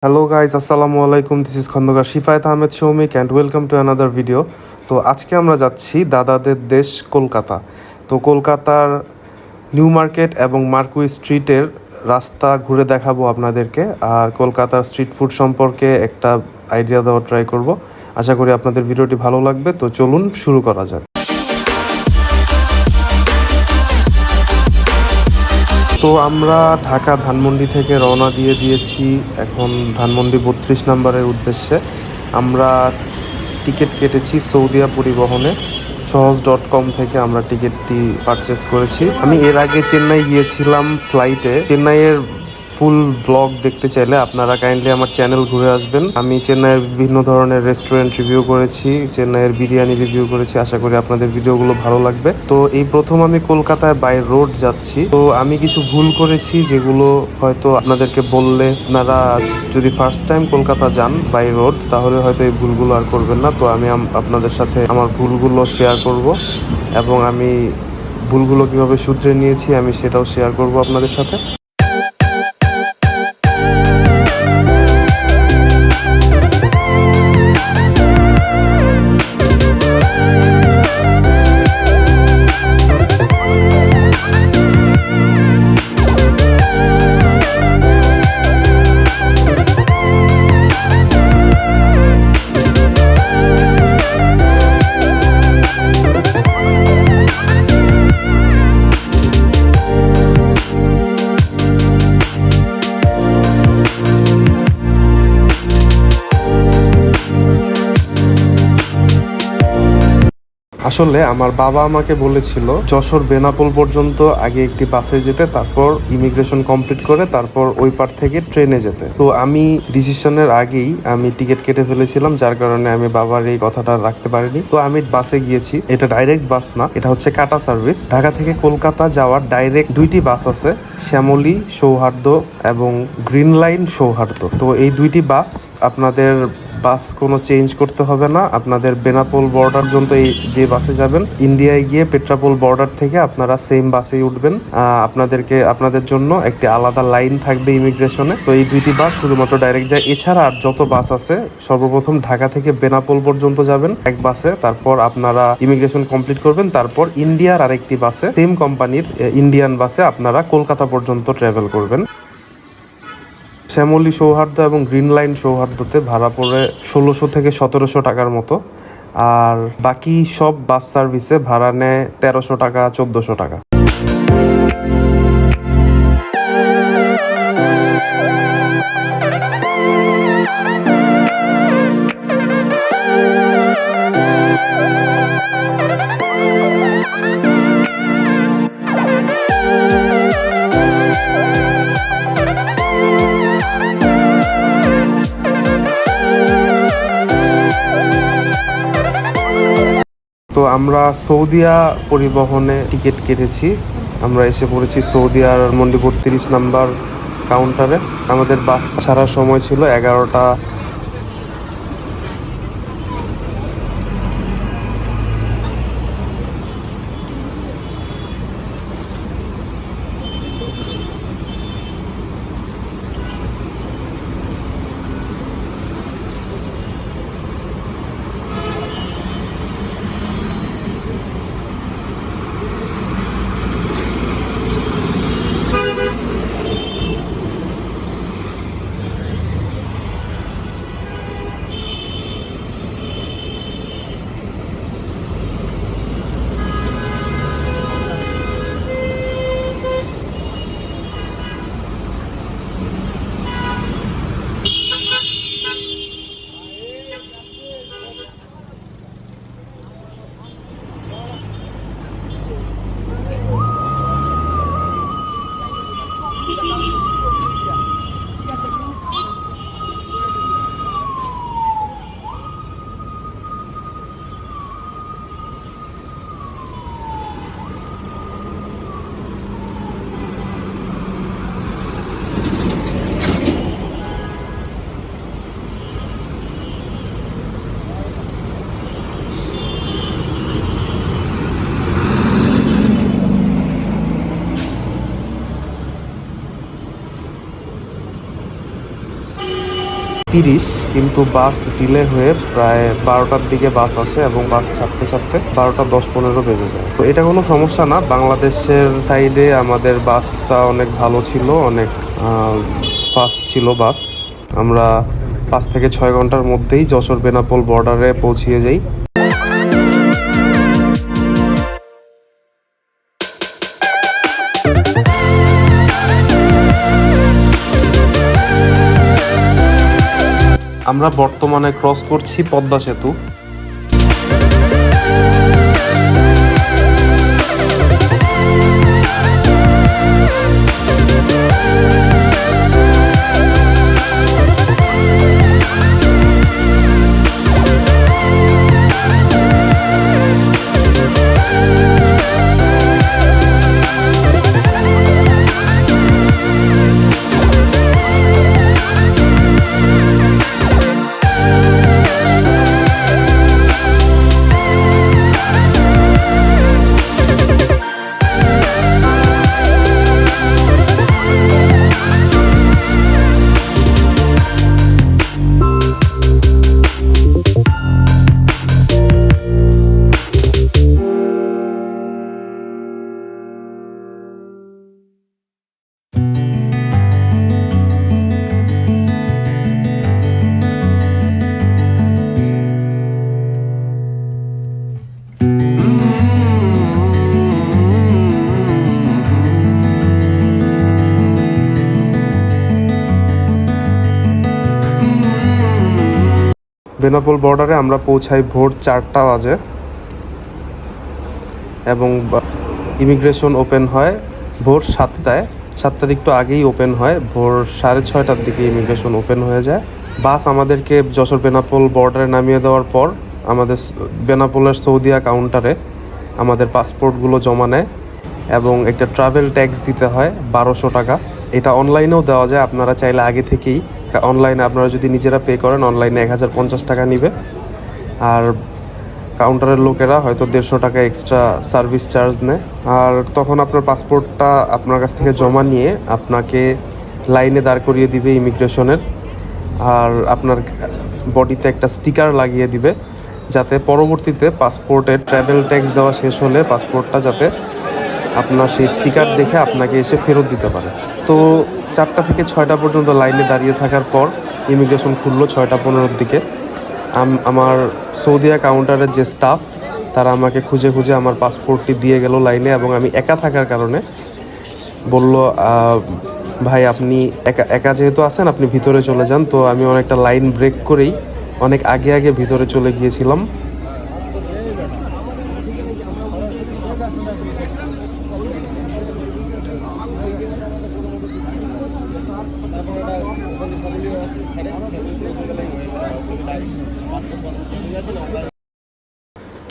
Hello guys, আসসালামু আলাইকুম। This is Khandakar Shifayet Ahmed Soumik and welcome to another video. তো আজকে আমরা যাচ্ছি দাদাদের দেশ কলকাতা। তো কলকাতার নিউ মার্কেট এবং মার্কুই স্ট্রিটের রাস্তা ঘুরে দেখাবো আপনাদেরকে, আর কলকাতার স্ট্রিট ফুড সম্পর্কে একটা আইডিয়া দেওয়ার ট্রাই করব। আশা করি আপনাদের ভিডিওটি ভালো লাগবে। তো চলুন শুরু করা যাক। তো আমরা ঢাকা ধানমন্ডি থেকে রওনা দিয়েছি এখন ধানমন্ডি 32 নম্বরের উদ্দেশ্যে। আমরা টিকিট কেটেছি সৌদিয়া পরিবহনে, সহজ.com থেকে আমরা টিকিটটি পারচেস করেছি। আমি এর আগে চেন্নাই গিয়েছিলাম ফ্লাইটে। চেন্নাইয়ের ফুল ব্লগ দেখতে চাইলে আপনারা কাইন্ডলি আমার চ্যানেল ঘুরে আসবেন। আমি চেন্নাইয়ের বিভিন্ন ধরনের রেস্টুরেন্ট রিভিউ করেছি, চেন্নাইয়ের বিরিয়ানি রিভিউ করেছি। আশা করি আপনাদের ভিডিওগুলো ভালো লাগবে। তো এই প্রথম আমি কলকাতায় বাই রোড যাচ্ছি। তো আমি কিছু ভুল করেছি যেগুলো হয়তো আপনাদেরকে বললে, আপনারা যদি ফার্স্ট টাইম কলকাতা যান বাই রোড, তাহলে হয়তো এই ভুলগুলো আর করবেন না। তো আমি আপনাদের সাথে আমার ভুলগুলো শেয়ার করব এবং আমি ভুলগুলো কিভাবে শুধরে নিয়েছি আমি সেটাও শেয়ার করব আপনাদের সাথে। আসলে আমার বাবা আমাকে বলেছিল যশোর বেনাপোল পর্যন্ত আগে একটি বাসে যেতে, তারপর ইমিগ্রেশন কমপ্লিট করে তারপর ওই পার থেকে ট্রেনে যেতে। তো আমি ডিসিশনের আগেই আমি টিকিট কেটে ফেলেছিলাম, যার কারণে আমি বাবার এই কথাটা রাখতে পারিনি। তো আমি বাসে গিয়েছি। এটা ডাইরেক্ট বাস না, এটা হচ্ছে কাটা সার্ভিস। ঢাকা থেকে কলকাতা যাওয়ার ডাইরেক্ট দুইটি বাস আছে, শ্যামলী সৌহার্দ্য এবং গ্রিন লাইন সৌহার্দ্য। তো এই দুইটি বাস আপনাদের বাস কোনো চেঞ্জ করতে হবে না। আপনাদের বেনাপোল বর্ডার পর্যন্ত এই যে বাসে যাবেন, ইন্ডিয়ায় গিয়ে পেট্রাপোল বর্ডার থেকে আপনারা সেম বাসেই উঠবেন। আপনাদের জন্য একটি আলাদা লাইন থাকবে ইমিগ্রেশনে। তো এই দুইটি বাস শুধুমাত্র ডাইরেক্ট যায়। এছাড়া আর যত বাস আছে, সর্বপ্রথম ঢাকা থেকে বেনাপোল পর্যন্ত যাবেন এক বাসে, তারপর আপনারা ইমিগ্রেশন কমপ্লিট করবেন, তারপর ইন্ডিয়ার আরেকটি বাসে, সেম কোম্পানির ইন্ডিয়ান বাসে আপনারা কলকাতা পর্যন্ত ট্রাভেল করবেন। শ্যামলী সৌহার্দ্য এবং গ্রিন লাইন সৌহার্দ্যতে ভাড়া পড়ে 1600 থেকে 1700 টাকার মতো, আর বাকি সব বাস সার্ভিসে ভাড়া নেয় 1300 টাকা 1400 টাকা। তো আমরা সৌদিয়া পরিবহনে টিকিট কেটেছি। আমরা এসে পড়েছি সৌদিয়ার ধানমন্ডি 32 নাম্বার কাউন্টারে। আমাদের বাস ছাড়ার সময় ছিল 11টা। 30, কিন্তু বাস ডিলে হয়ে প্রায় 12টার দিকে বাস আসে এবং বাস ছাড়তে ছাড়তে 12টা 10-15 বেজে যায়। তো এটা কোনো সমস্যা না, বাংলাদেশের সাইডে আমাদের বাসটা অনেক ভালো ছিল, অনেক ফাস্ট ছিল বাস। আমরা 5 থেকে 6 ঘন্টার মধ্যেই যশোর বেনাপোল বর্ডারে পৌঁছিয়ে যাই। আমরা বর্তমানে ক্রস করছি পদ্মা সেতু। বেনাপোল বর্ডারে আমরা পৌঁছাই ভোর 4টা বাজে এবং ইমিগ্রেশন ওপেন হয় ভোর 7টায়। 7টার একটু আগেই ওপেন হয়, ভোর 6:30টার দিকে ইমিগ্রেশন ওপেন হয়ে যায়। বাস আমাদেরকে যশোর বেনাপোল বর্ডারে নামিয়ে দেওয়ার পর আমাদের বেনাপোলের সৌদিয়া কাউন্টারে আমাদের পাসপোর্টগুলো জমা নেয় এবং একটা ট্রাভেল ট্যাক্স দিতে হয় 1200 টাকা। এটা অনলাইনেও দেওয়া যায়, আপনারা চাইলে আগে থেকেই অনলাইনে আপনারা যদি নিজেরা পে করেন অনলাইনে 1050 টাকা নিবে, আর কাউন্টারের লোকেরা হয়তো 150 টাকা এক্সট্রা সার্ভিস চার্জ নেয়। আর তখন আপনার পাসপোর্টটা আপনার কাছ থেকে জমা নিয়ে আপনাকে লাইনে দাঁড় করিয়ে দিবে ইমিগ্রেশনের, আর আপনার বডিতে একটা স্টিকার লাগিয়ে দিবে যাতে পরবর্তীতে পাসপোর্টে ট্রাভেল ট্যাক্স দেওয়া শেষ হলে পাসপোর্টটা যাতে আপনার সেই স্টিকার দেখে আপনাকে এসে ফেরত দিতে পারে। তো 4টা থেকে 6টা পর্যন্ত লাইনে দাঁড়িয়ে থাকার পর ইমিগ্রেশন খুললো 6:15-র দিকে। আমার সৌদিয়া কাউন্টারের যে স্টাফ তারা আমাকে খুঁজে খুঁজে আমার পাসপোর্টটি দিয়ে গেল লাইনে, এবং আমি একা থাকার কারণে বলল, ভাই আপনি একা যেহেতু আছেন আপনি ভিতরে চলে যান। তো আমি অনেকটা লাইন ব্রেক করেই অনেক আগে আগে ভিতরে চলে গিয়েছিলাম।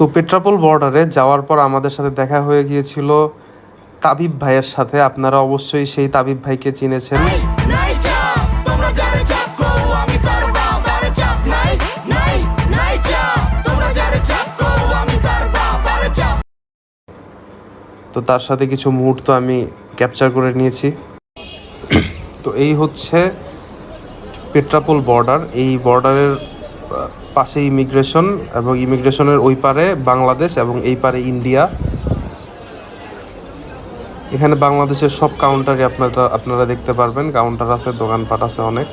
তো পেট্রাপোল বর্ডারে যাওয়ার পর আমাদের সাথে দেখা হয়ে গিয়েছিল তাবিব ভাইয়ের সাথে। আপনারা অবশ্যই সেই তাবিব ভাইকে চিনেছেন। তো তার সাথে কিছু মুহূর্ত আমি ক্যাপচার করে নিয়েছি। তো এই হচ্ছে পেট্রাপোল বর্ডার। এই বর্ডারের পাশে ইমিগ্রেশন, এবং ইমিগ্রেশনের ওই পারে বাংলাদেশ এবং এই পারে ইন্ডিয়া। এখানে বাংলাদেশের সব কাউন্টারই আপনারা দেখতে পারবেন, কাউন্টার আছে, দোকানপাট আছে অনেক।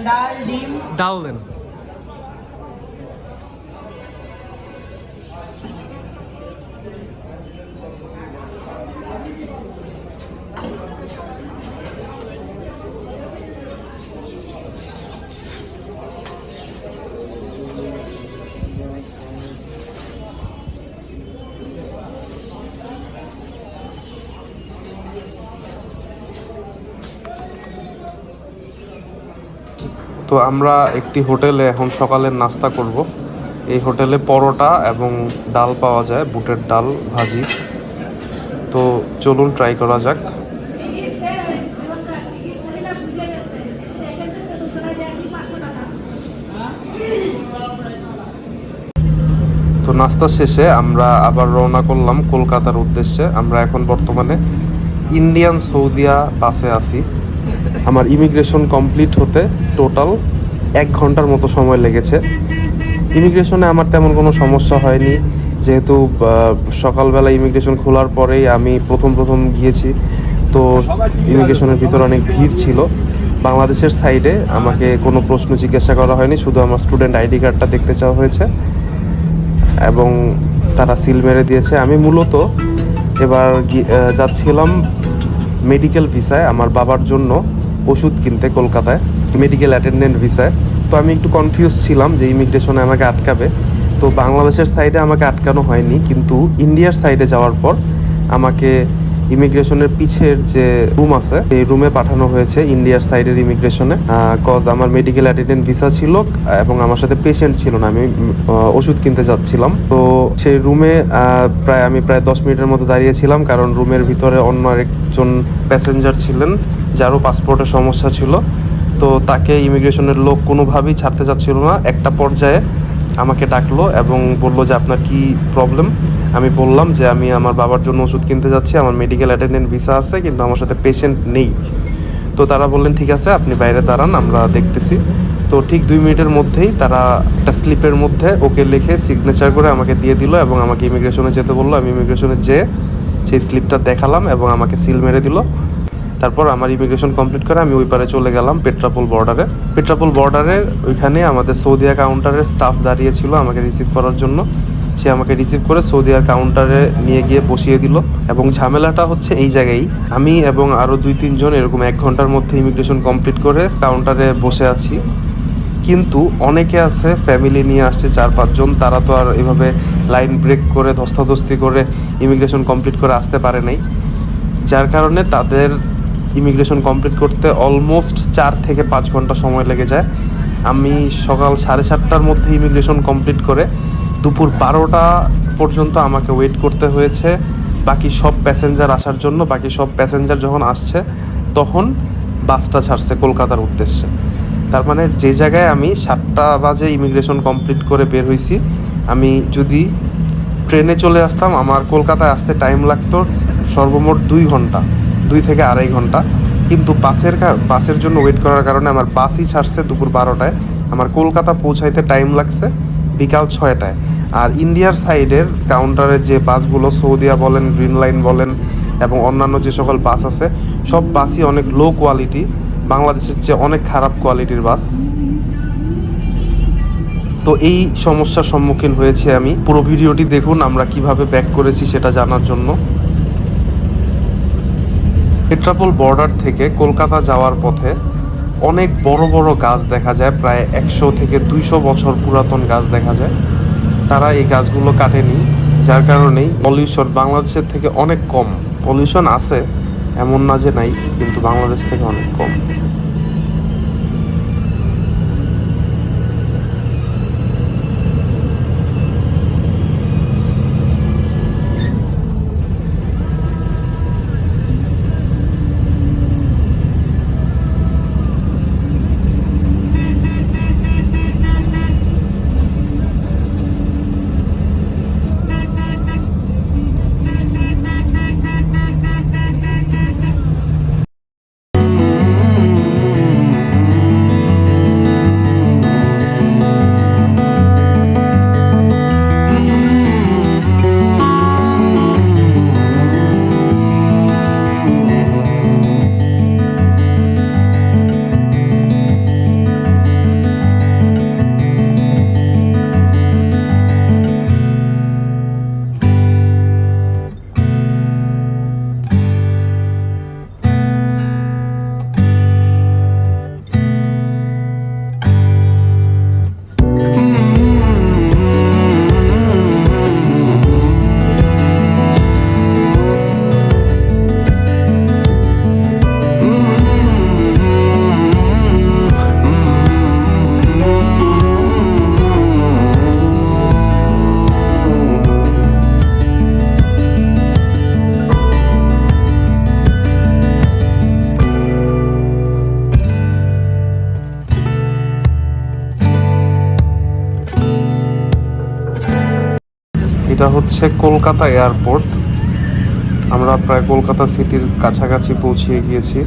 ডাল ডিম। ডাল দেন। তো আমরা একটি হোটেলে এখন সকালের নাস্তা করব। এই হোটেলে পরোটা এবং ডাল পাওয়া যায়, বুটের ডাল ভাজি। তো চলুন ট্রাই করা যাক। তো নাস্তা শেষে আমরা আবার রওনা করলাম কলকাতার উদ্দেশ্যে। আমরা এখন বর্তমানে ইন্ডিয়ান সৌদিয়া বাসে আছি। আমার ইমিগ্রেশন কমপ্লিট হতে টোটাল 1 ঘন্টার মতো সময় লেগেছে। ইমিগ্রেশনে আমার তেমন কোনো সমস্যা হয়নি, যেহেতু সকালবেলা ইমিগ্রেশন খোলার পরেই আমি প্রথম গিয়েছি। তো ইমিগ্রেশনের ভিতরে অনেক ভিড় ছিল। বাংলাদেশের সাইডে আমাকে কোনো প্রশ্ন জিজ্ঞাসা করা হয়নি, শুধু আমার স্টুডেন্ট আইডি কার্ডটা দেখতে চাওয়া হয়েছে এবং তারা সিল মেরে দিয়েছে। আমি মূলত এবার যাচ্ছিলাম মেডিকেল ভিসায় আমার বাবার জন্য ওষুধ কিনতে কলকাতায়, মেডিকেল অ্যাটেন্ডেন্ট ভিসায়। তো আমি একটু কনফিউজ ছিলাম যে ইমিগ্রেশনে আমাকে আটকাবে। তো বাংলাদেশের সাইডে আমাকে আটকানো হয়নি, কিন্তু ইন্ডিয়ার সাইডে যাওয়ার পর আমাকে ইমিগ্রেশনের পিছের যে রুম আছে এই রুমে পাঠানো হয়েছে ইন্ডিয়ার সাইডের ইমিগ্রেশনে। কজ আমার মেডিকেল অ্যাটেন্ডেন্ট ভিসা ছিল এবং আমার সাথে পেশেন্ট ছিল না, আমি ওষুধ কিনতে যাচ্ছিলাম। তো সেই রুমে আমি প্রায় 10 মিনিটের মতো দাঁড়িয়েছিলাম, কারণ রুমের ভিতরে অন্য আরেকজন প্যাসেঞ্জার ছিলেন যারও পাসপোর্টের সমস্যা ছিল। তো তাকে ইমিগ্রেশনের লোক কোনোভাবেই ছাড়তে চাচ্ছিল না। একটা পর্যায়ে আমাকে ডাকলো এবং বললো যে আপনার কি প্রবলেম। আমি বললাম যে আমি আমার বাবার জন্য ওষুধ কিনতে যাচ্ছি, আমার মেডিকেল অ্যাটেন্ডেন্ট ভিসা আছে কিন্তু আমার সাথে পেশেন্ট নেই। তো তারা বললেন ঠিক আছে, আপনি বাইরে দাঁড়ান, আমরা দেখতেছি। তো ঠিক 2 মিনিটের মধ্যেই তারা একটা স্লিপের মধ্যে ওকে লিখে সিগনেচার করে আমাকে দিয়ে দিল এবং আমাকে ইমিগ্রেশনে যেতে বললো। আমি ইমিগ্রেশনে যেয়ে সেই স্লিপটা দেখালাম এবং আমাকে সিল মেরে দিল। তারপর আমার ইমিগ্রেশন কমপ্লিট করে আমি ওই পারে চলে গেলাম পেট্রাপোল বর্ডারে। পেট্রাপোল বর্ডারের ওইখানে আমাদের সৌদিয়া কাউন্টারের স্টাফ দাঁড়িয়েছিল আমাকে রিসিভ করার জন্য। সে আমাকে রিসিভ করে সৌদিয়ার কাউন্টারে নিয়ে গিয়ে বসিয়ে দিল। এবং ঝামেলাটা হচ্ছে এই জায়গায়, আমি এবং আরও 2-3 জন এরকম 1 ঘন্টার মধ্যে ইমিগ্রেশন কমপ্লিট করে কাউন্টারে বসে আছি। কিন্তু অনেকে আছে ফ্যামিলি নিয়ে আসছে 4-5 জন, তারা তো আর এভাবে লাইন ব্রেক করে ধস্তাধস্তি করে ইমিগ্রেশন কমপ্লিট করে আসতে পারে নাই। যার কারণে তাদের ইমিগ্রেশন কমপ্লিট করতে অলমোস্ট 4 থেকে 5 ঘন্টা সময় লেগে যায়। আমি সকাল 7:30টার মধ্যে ইমিগ্রেশন কমপ্লিট করে দুপুর 12টা পর্যন্ত আমাকে ওয়েট করতে হয়েছে বাকি সব প্যাসেঞ্জার আসার জন্য। বাকি সব প্যাসেঞ্জার যখন আসছে তখন বাসটা ছাড়ছে কলকাতার উদ্দেশ্যে। তার মানে যে জায়গায় আমি 7টা বাজে ইমিগ্রেশন কমপ্লিট করে বের হয়েছি, আমি যদি ট্রেনে চলে আসতাম আমার কলকাতায় আসতে টাইম লাগতো সর্বমোট 2 ঘন্টা, 2 থেকে 2.5 ঘন্টা। কিন্তু বাসের জন্য ওয়েট করার কারণে আমার বাসই ছাড়ছে দুপুর 12টায়, আমার কলকাতা পৌঁছাইতে টাইম লাগছে বিকাল 6টায়। আর ইন্ডিয়ার সাইডের কাউন্টারে যে বাসগুলো, সৌদিয়া বলেন, গ্রিন লাইন বলেন এবং অন্যান্য যে সকল বাস আছে, সব বাসই অনেক লো কোয়ালিটি, বাংলাদেশের চেয়ে অনেক খারাপ কোয়ালিটির বাস। তো এই সমস্যার সম্মুখীন হয়েছে আমি। পুরো ভিডিওটি দেখুন আমরা কিভাবে ব্যাক করেছি সেটা জানার জন্য। পেট্রাপোল বর্ডার থেকে কলকাতা যাওয়ার পথে অনেক বড় বড় গাছ দেখা যায়, প্রায় 100 থেকে 200 বছর পুরাতন গাছ দেখা যায়। তারা এই গাছগুলো কাটেনি, যার কারণেই পলিউশন বাংলাদেশের থেকে অনেক কম। পলিউশন আছে এমন না যে নাই, কিন্তু বাংলাদেশ থেকে অনেক কম। এটা হচ্ছে কলকাতা এয়ারপোর্ট। আমরা প্রায় কলকাতা সিটির কাছাকাছি পৌঁছে গিয়েছি।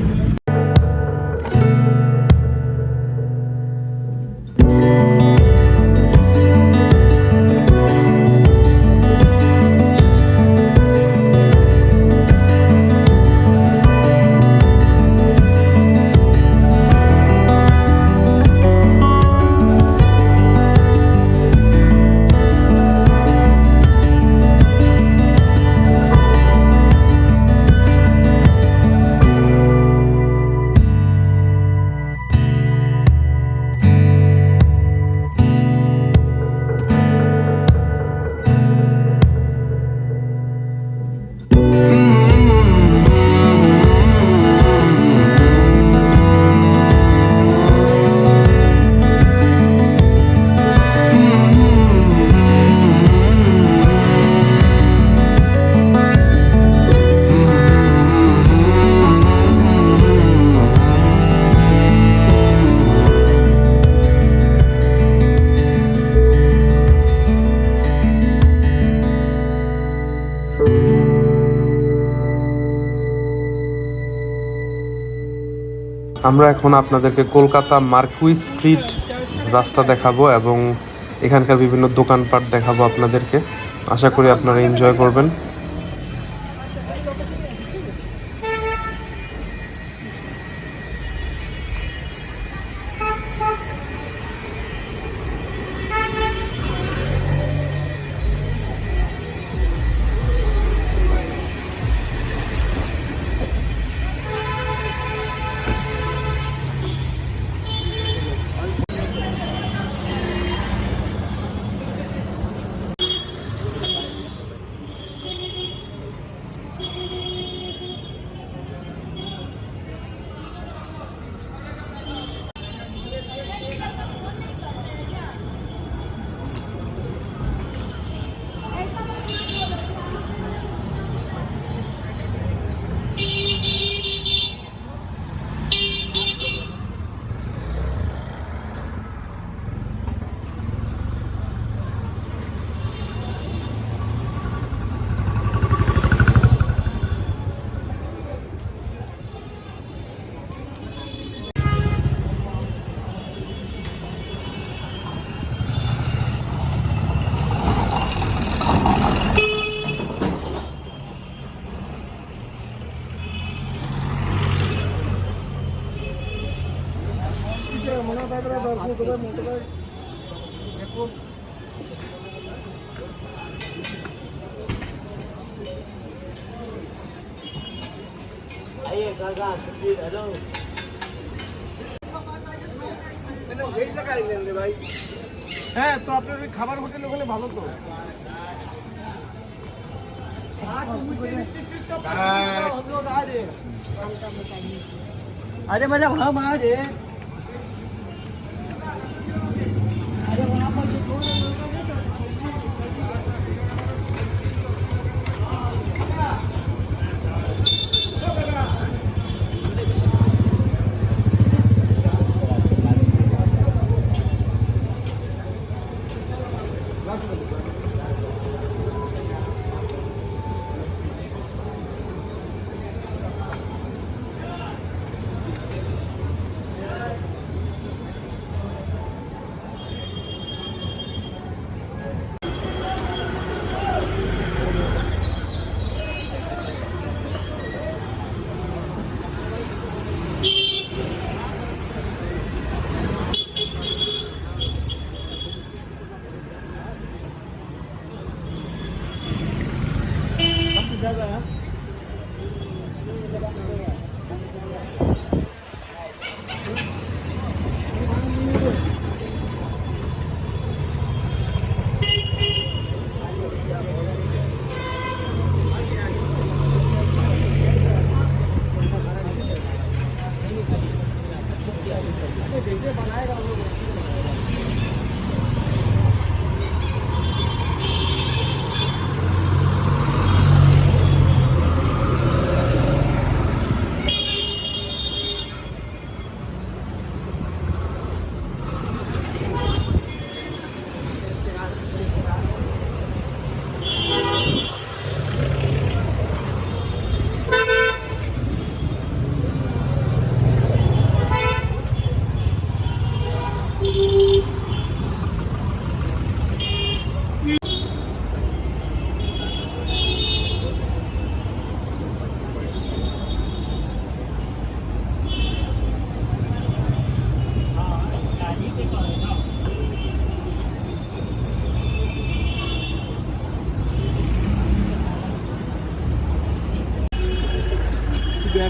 আমরা এখন আপনাদেরকে কলকাতা মার্কুইস স্ট্রিট রাস্তা দেখাবো এবং এখানকার বিভিন্ন দোকানপাট দেখাবো আপনাদেরকে। আশা করি আপনারা এনজয় করবেন। হ্যাঁ, তো আপনার ওই খাবার হোটেল ওখানে ভালো তো। अरे मतलब हम आ रहे বাই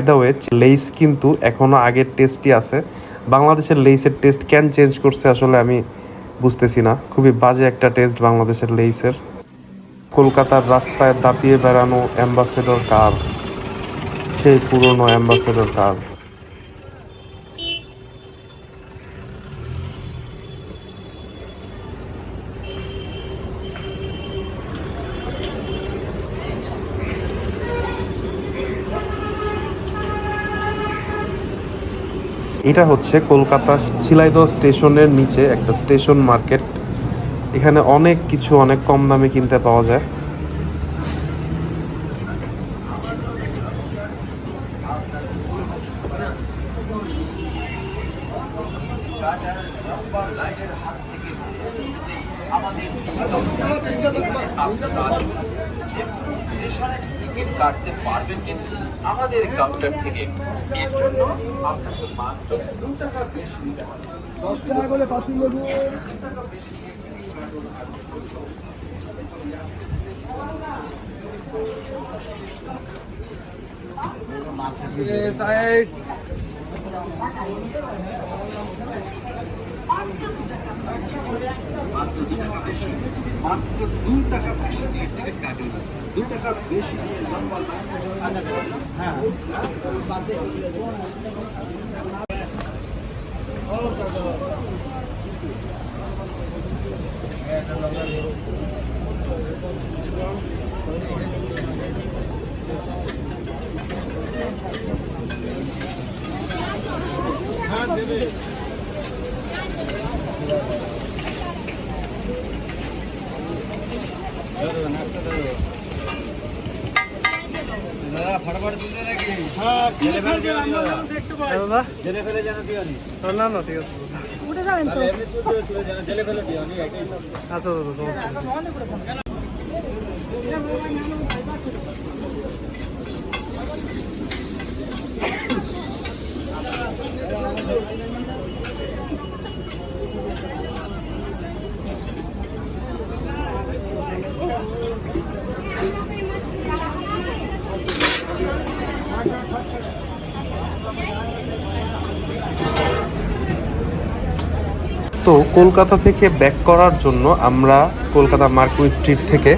দ্য ওয়ে, লেইস কিন্তু এখনো আগের টেস্টই আছে। বাংলাদেশের লেইসের টেস্ট কেন চেঞ্জ করছে আসলে আমি বুঝতেছি না। খুবই বাজে একটা টেস্ট বাংলাদেশের লেইসের। কলকাতার রাস্তায় দাপিয়ে বেড়ানো অ্যাম্বাসেডর কার, সেই পুরনো অ্যাম্বাসেডর কার। এটা হচ্ছে কলকাতা শিলাইদহ স্টেশনের নিচে একটা স্টেশন মার্কেট। এখানে অনেক কিছু অনেক কম দামে কিনতে পাওয়া যায়। কাটতে পারবেন কিন্তু আমাদের কাউন্টার থেকে। এর জন্য আপনাকে মাত্র 2 টাকা বেশি দিতে হবে। 10 টাকা করে পাতি লেবু। সাইড মাত্র 2 টাকা বেশি দিয়ে টিকিট কাটুন। 2 টাকা বেশি দিয়ে লম্বা হ্যাঁ फटाफट दिले নাকি হ্যাঁ জেলে ফেলে দিও দাদা জেলে ফেলে জানো দিও নি না না ঠিক আছে উঠে যাবেন তো এমনি তুই জেলে ফেলে দিও নি একই আচ্ছা দাদা সমস্যা তো কলকাতা থেকে ব্যাক করার জন্য আমরা কলকাতা মার্কুই স্ট্রিট থেকে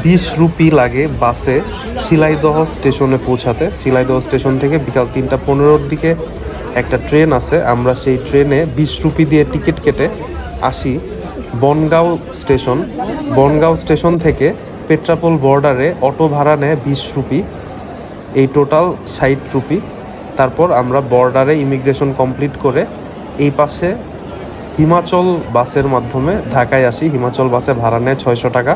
20 রুপি লাগে বাসে শিলাইদহ স্টেশনে পৌঁছাতে। শিলাইদহ স্টেশন থেকে বিকাল 3টা 15-র দিকে একটা ট্রেন আছে। আমরা সেই ট্রেনে 20 রুপি দিয়ে টিকিট কেটে আসি বনগাঁও স্টেশন। বনগাঁও স্টেশন থেকে পেট্রাপোল বর্ডারে অটো ভাড়া নেয় 20 রুপি, এই টোটাল 60 রুপি। তারপর আমরা বর্ডারে ইমিগ্রেশন কমপ্লিট করে এই পাশে হিমাচল বাসের মাধ্যমে ঢাকায় আসি। হিমাচল বাসে ভাড়া নেয় 600 টাকা।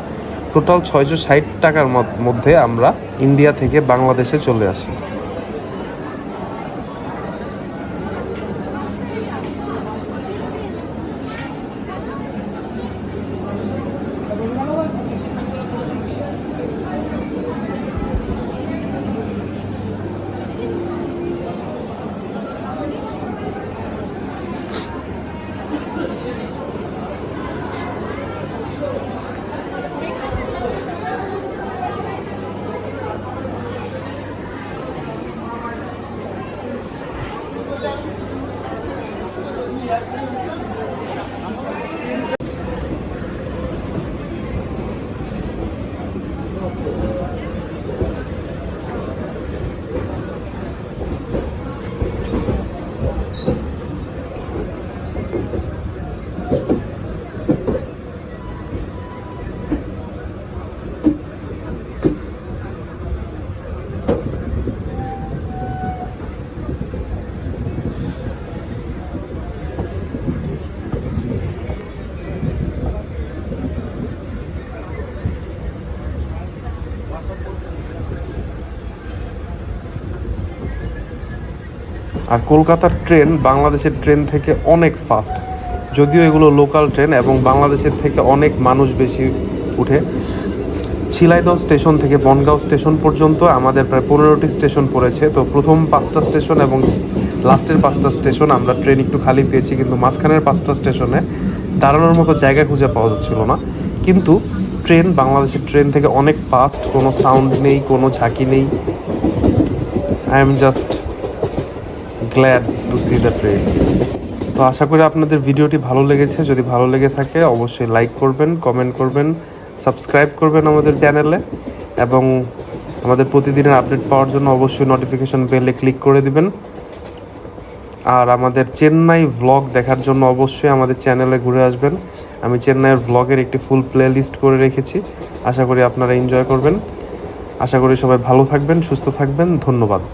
টোটাল 660 টাকার মধ্যে আমরা ইন্ডিয়া থেকে বাংলাদেশে চলে আসি। আর কলকাতার ট্রেন বাংলাদেশের ট্রেন থেকে অনেক ফাস্ট, যদিও এগুলো লোকাল ট্রেন এবং বাংলাদেশের থেকে অনেক মানুষ বেশি উঠে। শিলাইদহ স্টেশন থেকে বনগাঁও স্টেশন পর্যন্ত আমাদের প্রায় 15টি স্টেশন পড়েছে। তো প্রথম 5টা স্টেশন এবং লাস্টের 5টা স্টেশন আমরা ট্রেন একটু খালি পেয়েছি, কিন্তু মাঝখানের 5টা স্টেশনে দাঁড়ানোর মতো জায়গা খুঁজে পাওয়া যাচ্ছিল না। কিন্তু ট্রেন বাংলাদেশের ট্রেন থেকে অনেক ফাস্ট, কোনো সাউন্ড নেই, কোনো ঝাঁকি নেই। I am just glad to C the train. তো আশা করি আপনাদের ভিডিওটি ভালো লেগেছে। যদি ভালো লেগে থাকে অবশ্যই লাইক করবেন, কমেন্ট করবেন, সাবস্ক্রাইব করবেন আমাদের চ্যানেলে, এবং আমাদের প্রতিদিনের আপডেট পাওয়ার জন্য অবশ্যই নোটিফিকেশন বেলে ক্লিক করে দিবেন। আর আমাদের চেন্নাই ভ্লগ দেখার জন্য অবশ্যই আমাদের চ্যানেলে ঘুরে আসবেন। আমি চেন্নাইয়ের ভ্লগের একটি ফুল প্লে লিস্ট করে রেখেছি। আশা করি আপনারা এনজয় করবেন। আশা করি সবাই ভালো থাকবেন, সুস্থ থাকবেন। ধন্যবাদ।